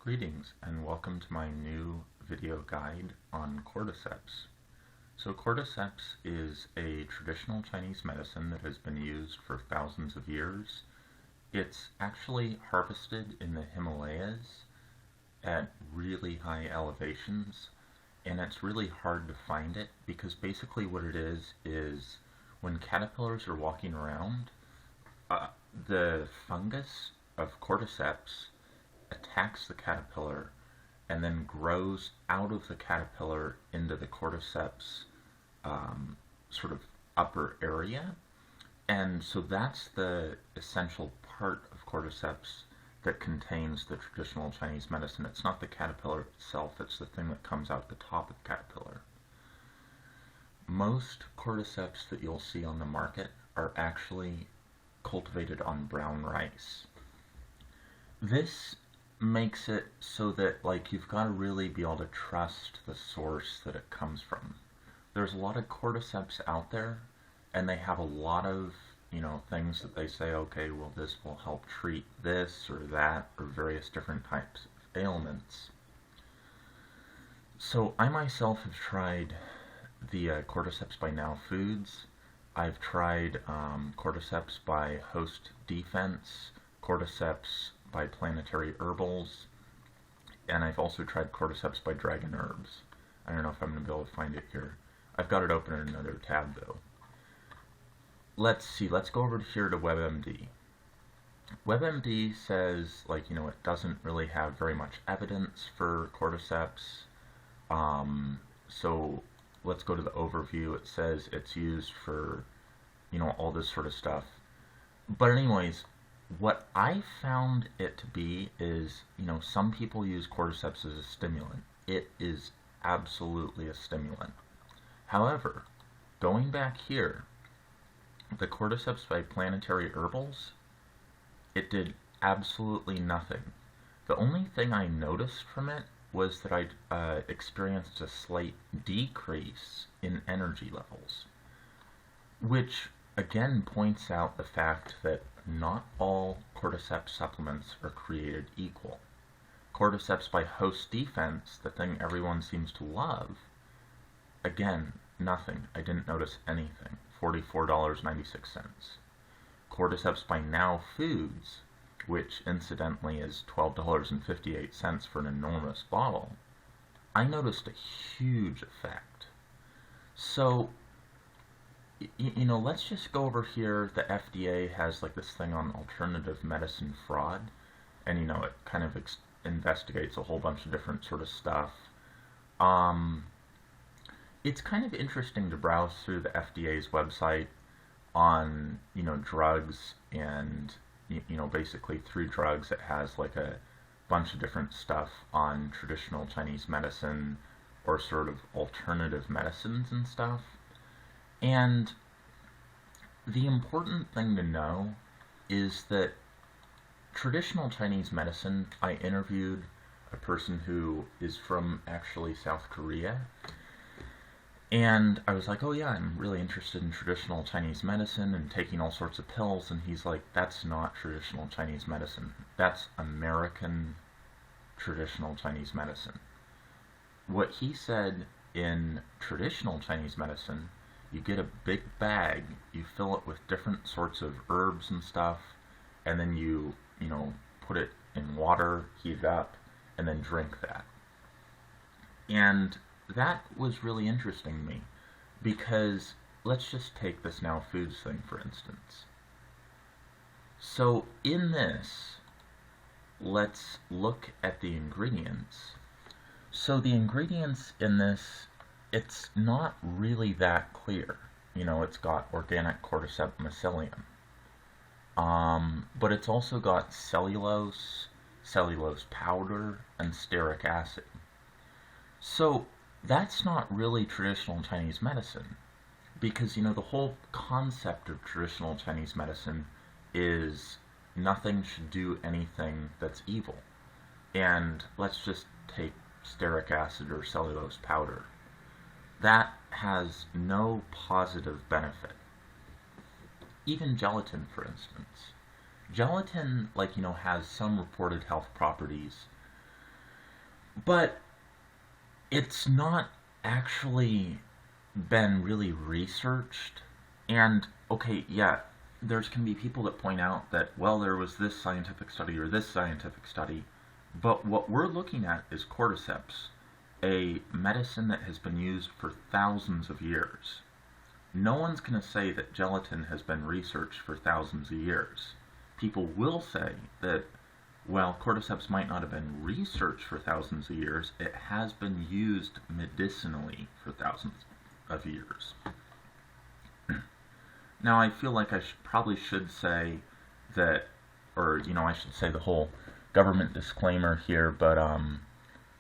Greetings and welcome to my new video guide on cordyceps. So cordyceps is a traditional Chinese medicine that has been used for thousands of years. It's actually harvested in the Himalayas at really high elevations, and it's really hard to find it because basically what it is when caterpillars are walking around, the fungus of cordyceps attacks the caterpillar and then grows out of the caterpillar into the cordyceps sort of upper area. And so that's the essential part of cordyceps that contains the traditional Chinese medicine. It's not the caterpillar itself, it's the thing that comes out the top of the caterpillar. Most cordyceps that you'll see on the market are actually cultivated on brown rice. This makes it so that you've got to really be able to trust the source that it comes from. There's a lot of cordyceps out there and they have a lot of things that they say, okay, well, this will help treat this or that or various different types of ailments. So I myself have tried the Cordyceps by NOW Foods. I've tried Cordyceps by Host Defense, Cordyceps by Planetary Herbals, and I've also tried Cordyceps by Dragon Herbs. I don't know if I'm going to be able to find it here. I've got it open in another tab though. Let's see, let's go over here to WebMD. WebMD says, it doesn't really have very much evidence for cordyceps. So let's go to the overview. It says it's used for, all this sort of stuff. But anyways, what I found it to be is, some people use cordyceps as a stimulant. It is absolutely a stimulant. However, going back here, the Cordyceps by Planetary Herbals, it did absolutely nothing. The only thing I noticed from it was that I experienced a slight decrease in energy levels, which again points out the fact that not all cordyceps supplements are created equal. Cordyceps by Host Defense, the thing everyone seems to love, again, nothing. I didn't notice anything. $44.96. Cordyceps by NOW Foods, which incidentally is $12.58 for an enormous bottle, I noticed a huge effect. So, let's just go over here. The FDA has this thing on alternative medicine fraud, and it kind of investigates a whole bunch of different sort of stuff. It's kind of interesting to browse through the FDA's website on, drugs, and, basically through drugs it has a bunch of different stuff on traditional Chinese medicine or sort of alternative medicines and stuff. And the important thing to know is that traditional Chinese medicine, I interviewed a person who is from actually South Korea, and I was like, oh yeah, I'm really interested in traditional Chinese medicine and taking all sorts of pills, and he's like, that's not traditional Chinese medicine. That's American traditional Chinese medicine. What he said in traditional Chinese medicine, you get a big bag, you fill it with different sorts of herbs and stuff, and then you put it in water, heat it up, and then drink that. And that was really interesting to me, because let's just take this NOW Foods thing for instance. So in this, let's look at the ingredients. So the ingredients in this, it's not really that clear. It's got organic cordyceps mycelium. But it's also got cellulose, cellulose powder, and stearic acid. So that's not really traditional Chinese medicine, because the whole concept of traditional Chinese medicine is nothing should do anything that's evil. And let's just take stearic acid or cellulose powder. That has no positive benefit. Even gelatin, for instance. Gelatin, has some reported health properties, But it's not actually been really researched. And okay, yeah, there's can be people that point out that, well, there was this scientific study or this scientific study, but what we're looking at is cordyceps, a medicine that has been used for thousands of years. No one's going to say that gelatin has been researched for thousands of years. People will say that, well, cordyceps might not have been researched for thousands of years, it has been used medicinally for thousands of years. Now, I feel like I probably should say that, or, I should say the whole government disclaimer here, but let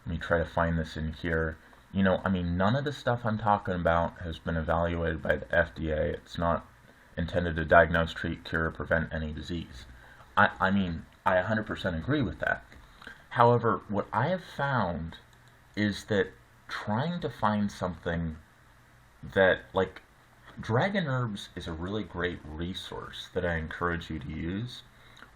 me try to find this in here. None of the stuff I'm talking about has been evaluated by the FDA. It's not intended to diagnose, treat, cure, or prevent any disease. I 100% agree with that. However, what I have found is that trying to find something that, like, Dragon Herbs is a really great resource that I encourage you to use.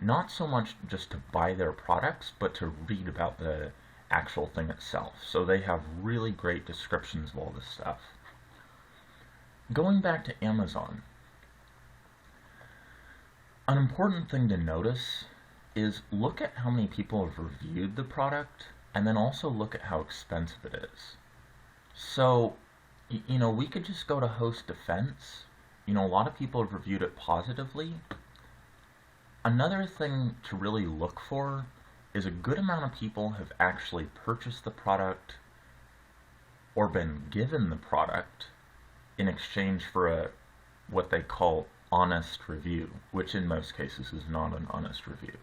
Not so much just to buy their products, but to read about the actual thing itself. So they have really great descriptions of all this stuff. Going back to Amazon, an important thing to notice is look at how many people have reviewed the product, and then also look at how expensive it is. So, we could just go to host defense. A lot of people have reviewed it positively. Another thing to really look for is a good amount of people have actually purchased the product or been given the product in exchange for what they call honest review, which in most cases is not an honest review.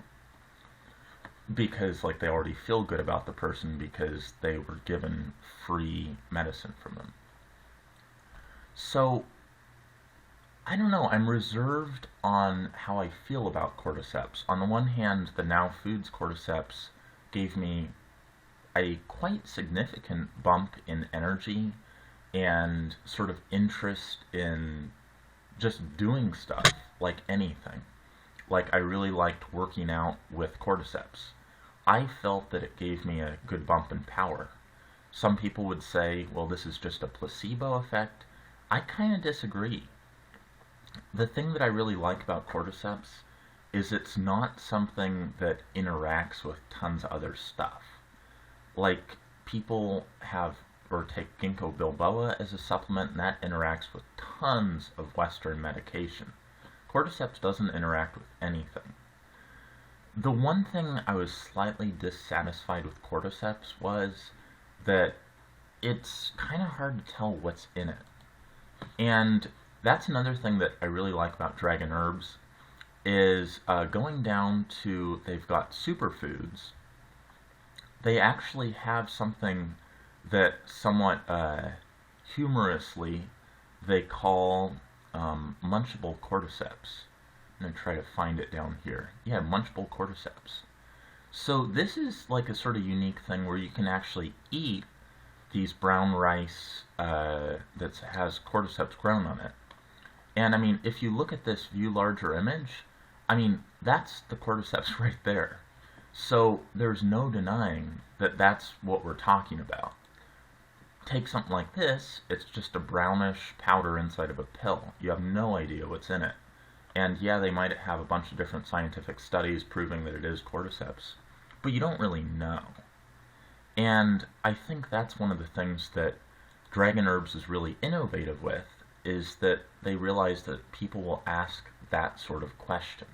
Because they already feel good about the person because they were given free medicine from them. So, I don't know, I'm reserved on how I feel about cordyceps. On the one hand, the NOW Foods Cordyceps gave me a quite significant bump in energy and sort of interest in just doing stuff, like anything. I really liked working out with cordyceps. I felt that it gave me a good bump in power. Some people would say, well, this is just a placebo effect. I kind of disagree. The thing that I really like about cordyceps is it's not something that interacts with tons of other stuff. People have or take ginkgo biloba as a supplement, and that interacts with tons of Western medication. Cordyceps doesn't interact with anything. The one thing I was slightly dissatisfied with cordyceps was that it's kind of hard to tell what's in it. And that's another thing that I really like about Dragon Herbs is going down to, they've got superfoods. They actually have something that somewhat humorously they call munchable cordyceps. I'm going to try to find it down here. Yeah, munchable cordyceps. So this is like a sort of unique thing where you can actually eat these brown rice that has cordyceps grown on it. And if you look at this view larger image, that's the cordyceps right there. So there's no denying that that's what we're talking about. Take something like this, it's just a brownish powder inside of a pill. You have no idea what's in it. And yeah, they might have a bunch of different scientific studies proving that it is cordyceps, but you don't really know. And I think that's one of the things that Dragon Herbs is really innovative with, is that they realize that people will ask that sort of question.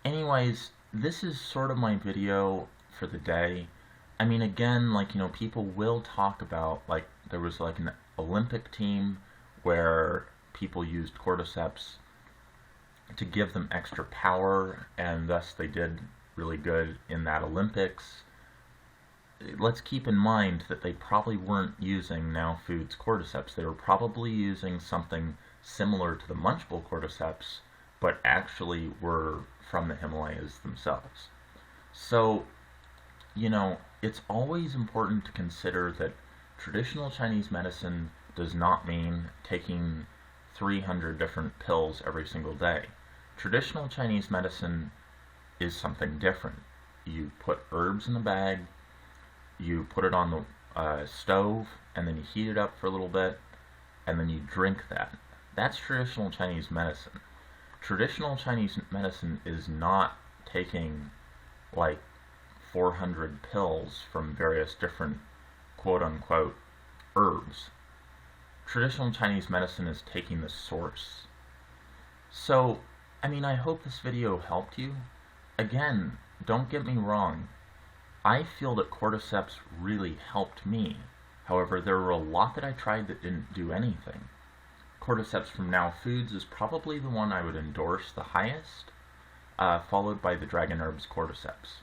Anyways, this is sort of my video for the day. Again, people will talk about, there was an Olympic team where people used cordyceps to give them extra power, and thus they did really good in that Olympics. Let's keep in mind that they probably weren't using NOW Foods Cordyceps. They were probably using something similar to the munchable cordyceps, but actually were from the Himalayas themselves. So, it's always important to consider that traditional Chinese medicine does not mean taking 300 different pills every single day. Traditional Chinese medicine is something different. You put herbs in a bag, you put it on the stove, and then you heat it up for a little bit, and then you drink that. That's traditional Chinese medicine. Traditional Chinese medicine is not taking like 400 pills from various different quote-unquote herbs. Traditional Chinese medicine is taking the source. So, I mean, I hope this video helped you. Again, don't get me wrong. I feel that Cordyceps really helped me. However, there were a lot that I tried that didn't do anything. Cordyceps from NOW Foods is probably the one I would endorse the highest, followed by the Dragon Herbs Cordyceps.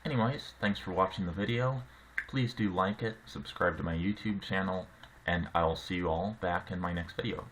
Anyways, thanks for watching the video. Please do like it, subscribe to my YouTube channel, and I'll see you all back in my next video.